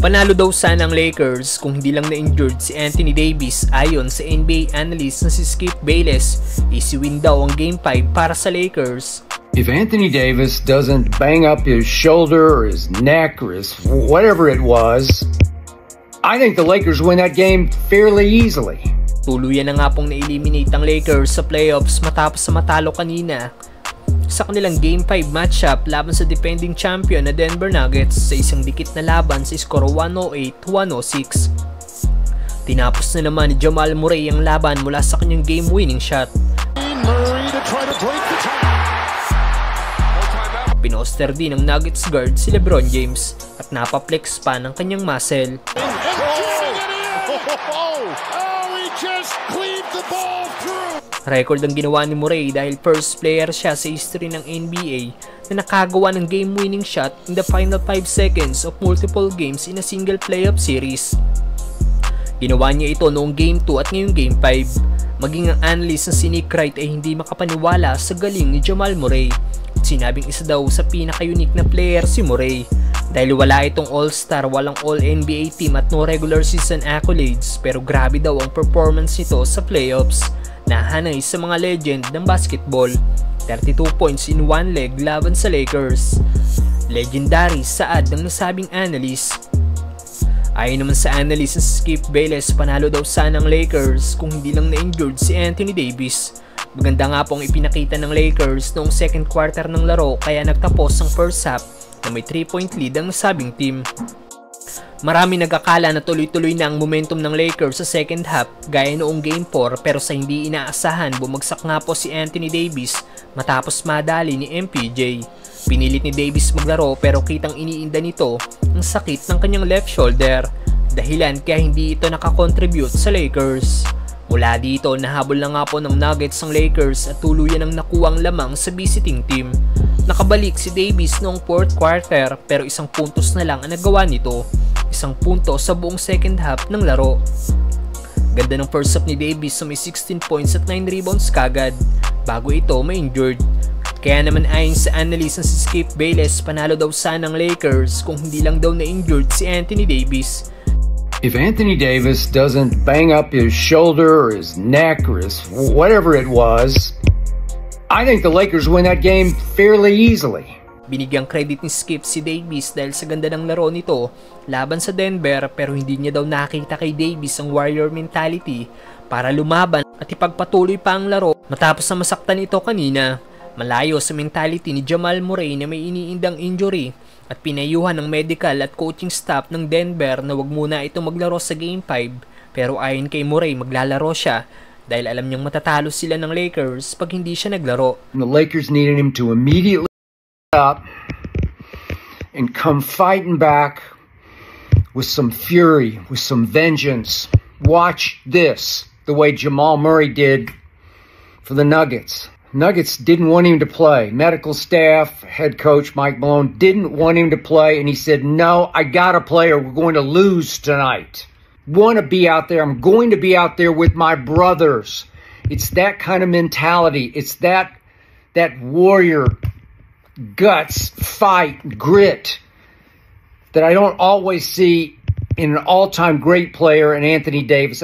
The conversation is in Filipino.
Panalo daw sana ang Lakers kung hindi lang na-injured si Anthony Davis ayon sa NBA analyst na si Skip Bayless. Easy win daw ang Game 5 para sa Lakers. If Anthony Davis doesn't bang up his shoulder or his neck or his whatever it was, I think the Lakers win that game fairly easily. Tuluyan na nga pong na-eliminate ang Lakers sa playoffs matapos sa matalo kanina sa kanilang Game 5 matchup laban sa defending champion na Denver Nuggets sa isang dikit na laban sa skoro 108-106. Tinapos na naman ni Jamal Murray ang laban mula sa kanyang game-winning shot. Pinoster din ng Nuggets guard si LeBron James at napaplex pa ng kanyang muscle. Record ang ginawa ni Murray dahil first player siya sa history ng NBA na nakagawa ng game-winning shot in the final 5 seconds of multiple games in a single playoff series. Ginawa niya ito noong Game 2 at ngayong Game 5. Maging ang analyst na si Nick Wright ay hindi makapaniwala sa galing ni Jamal Murray. Sinabing isa daw sa pinaka-unique na player si Murray dahil wala itong all-star, walang all-NBA team at no regular season accolades, pero grabe daw ang performance nito sa playoffs. Nahanay sa mga legend ng basketball. 32 points in one leg laban sa Lakers. Legendary saad ng nasabing analyst. Ayon naman sa analyst na Skip Bayless, panalo daw sana ng Lakers kung hindi lang na-injured si Anthony Davis. Maganda nga pong ipinakita ng Lakers noong second quarter ng laro kaya nagtapos ang first half na may 3-point lead ang nasabing team. Marami nag-akala na tuloy-tuloy na ang momentum ng Lakers sa second half gaya noong Game 4, pero sa hindi inaasahan bumagsak nga po si Anthony Davis matapos madali ni MPJ. Pinilit ni Davis maglaro pero kitang iniinda nito ang sakit ng kanyang left shoulder, dahilan kaya hindi ito nakakontribute sa Lakers. Mula dito, nahabol na nga po ng Nuggets ang Lakers at tuluyan ang nakuwang lamang sa visiting team. Nakabalik si Davis noong fourth quarter pero isang puntos na lang ang nagawa nito. Isang punto sa buong second half ng laro. Ganda ng first half ni Davis na may 16 points at 9 rebounds kagad bago ito ma-injured. Kaya naman ayon sa analyst na si Skip Bayless, panalo daw sana ng Lakers kung hindi lang daw na-injured si Anthony Davis. If Anthony Davis doesn't bang up his shoulder or his neck or his whatever it was, I think the Lakers win that game fairly easily. Binigyang credit ni Skip si Davis dahil sa ganda ng laro nito laban sa Denver, pero hindi niya daw nakita kay Davis ang warrior mentality para lumaban at ipagpatuloy pa ang laro matapos na masaktan ito kanina. Malayo sa mentality ni Jamal Murray na may iniindang injury at pinayuhan ng medical at coaching staff ng Denver na wag muna ito maglaro sa Game 5, pero ayon kay Murray maglalaro siya dahil alam niyang matatalo sila ng Lakers pag hindi siya naglaro. The Lakers needed him to immediately up and come fighting back with some fury, with some vengeance. Watch this, the way Jamal Murray did for the Nuggets. Nuggets didn't want him to play. Medical staff, head coach Mike Malone didn't want him to play, and he said, no, I gotta play or we're going to lose tonight. Want to be out there. I'm going to be out there with my brothers. It's that kind of mentality. It's that warrior guts, fight, grit that I don't always see in an all-time great player in Anthony Davis.